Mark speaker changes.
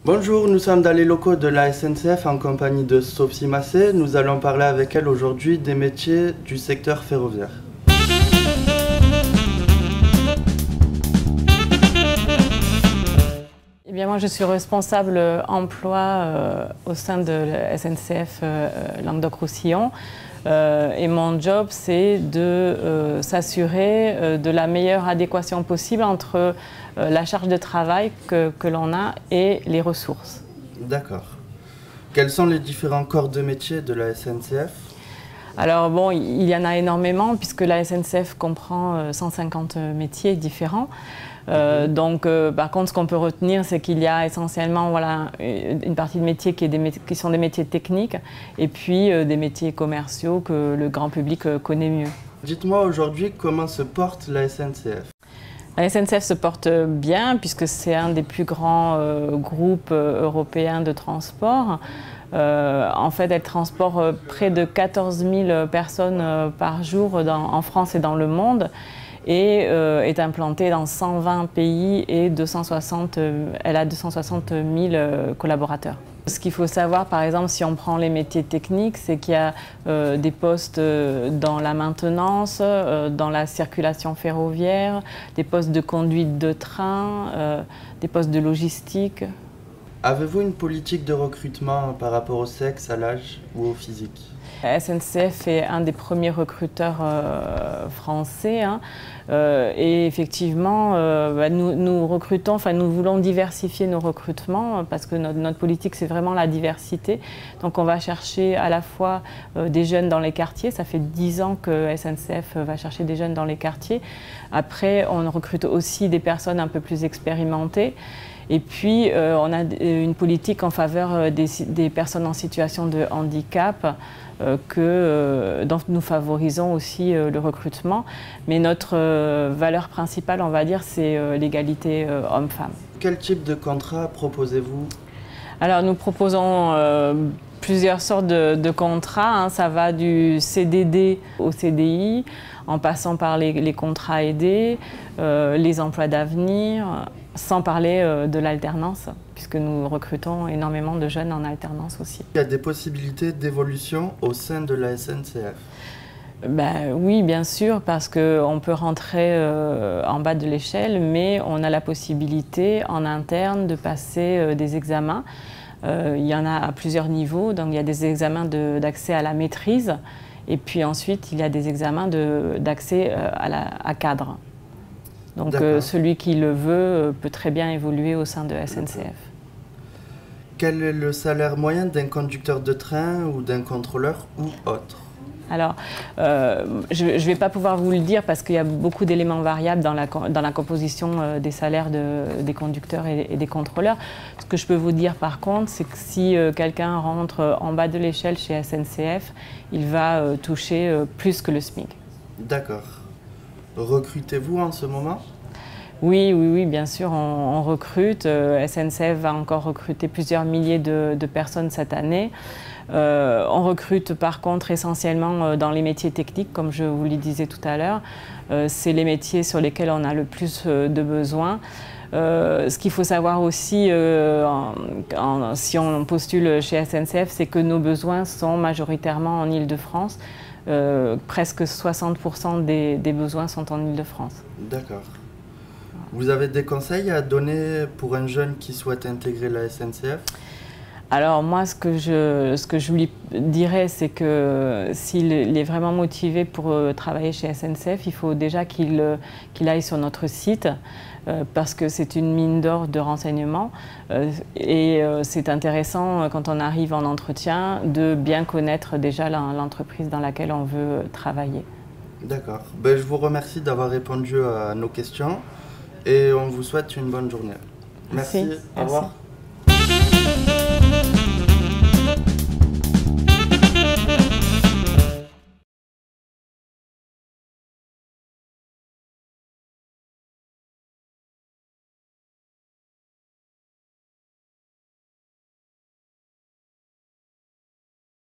Speaker 1: Bonjour, nous sommes dans les locaux de la SNCF en compagnie de Sophie Massé. Nous allons parler avec elle aujourd'hui des métiers du secteur ferroviaire.
Speaker 2: Eh bien, moi, je suis responsable emploi au sein de la SNCF Languedoc-Roussillon. Et mon job, c'est de s'assurer de la meilleure adéquation possible entre la charge de travail que l'on a et les ressources.
Speaker 1: D'accord. Quels sont les différents corps de métier de la SNCF?
Speaker 2: Alors bon, il y en a énormément puisque la SNCF comprend 150 métiers différents. Par contre, ce qu'on peut retenir, c'est qu'il y a essentiellement une partie de métiers qui sont des métiers techniques et puis des métiers commerciaux que le grand public connaît mieux.
Speaker 1: Dites-moi aujourd'hui comment se porte la SNCF.
Speaker 2: La SNCF se porte bien puisque c'est un des plus grands groupes européens de transport. En fait, elle transporte près de 14 000 personnes par jour en France et dans le monde et est implantée dans 120 pays et elle a 260 000 collaborateurs. Ce qu'il faut savoir, par exemple, si on prend les métiers techniques, c'est qu'il y a des postes dans la maintenance, dans la circulation ferroviaire, des postes de conduite de train, des postes de logistique.
Speaker 1: Avez-vous une politique de recrutement par rapport au sexe, à l'âge ou au physique?
Speaker 2: La SNCF est un des premiers recruteurs français et effectivement nous recrutons, enfin nous voulons diversifier nos recrutements parce que notre politique c'est vraiment la diversité. Donc on va chercher à la fois des jeunes dans les quartiers, ça fait 10 ans que SNCF va chercher des jeunes dans les quartiers. Après on recrute aussi des personnes un peu plus expérimentées. Et puis, on a une politique en faveur des personnes en situation de handicap dont nous favorisons aussi le recrutement. Mais notre valeur principale, on va dire, c'est l'égalité homme-femme.
Speaker 1: Quel type de contrat proposez-vous?
Speaker 2: Alors, nous proposons plusieurs sortes de contrats. Ça va du CDD au CDI, en passant par les contrats aidés, les emplois d'avenir, sans parler de l'alternance, puisque nous recrutons énormément de jeunes en alternance aussi.
Speaker 1: Il y a des possibilités d'évolution au sein de la SNCF?
Speaker 2: Oui, bien sûr, parce qu'on peut rentrer en bas de l'échelle, mais on a la possibilité en interne de passer des examens. Il y en a à plusieurs niveaux, donc il y a des examens d'accès à la maîtrise, et puis ensuite il y a des examens d'accès à cadre. Donc celui qui le veut peut très bien évoluer au sein de SNCF.
Speaker 1: Quel est le salaire moyen d'un conducteur de train ou d'un contrôleur ou autre?
Speaker 2: Alors, je ne vais pas pouvoir vous le dire parce qu'il y a beaucoup d'éléments variables dans la composition des salaires des conducteurs et des contrôleurs. Ce que je peux vous dire par contre, c'est que si quelqu'un rentre en bas de l'échelle chez SNCF, il va toucher plus que le SMIC.
Speaker 1: D'accord. Recrutez-vous en ce moment?
Speaker 2: Oui, bien sûr, on recrute. SNCF va encore recruter plusieurs milliers de personnes cette année. On recrute par contre essentiellement dans les métiers techniques, comme je vous le disais tout à l'heure. C'est les métiers sur lesquels on a le plus de besoins. Ce qu'il faut savoir aussi, si on postule chez SNCF, c'est que nos besoins sont majoritairement en Île-de-France. Presque 60% des besoins sont en Île-de-France.
Speaker 1: D'accord. Vous avez des conseils à donner pour un jeune qui souhaite intégrer la SNCF?
Speaker 2: Alors moi, ce que je lui dirais, c'est que s'il est vraiment motivé pour travailler chez SNCF, il faut déjà qu'il aille sur notre site parce que c'est une mine d'or de renseignements et c'est intéressant quand on arrive en entretien de bien connaître déjà l'entreprise dans laquelle on veut travailler.
Speaker 1: D'accord. Je vous remercie d'avoir répondu à nos questions et on vous souhaite une bonne journée. Merci.
Speaker 2: Merci.
Speaker 1: Au revoir.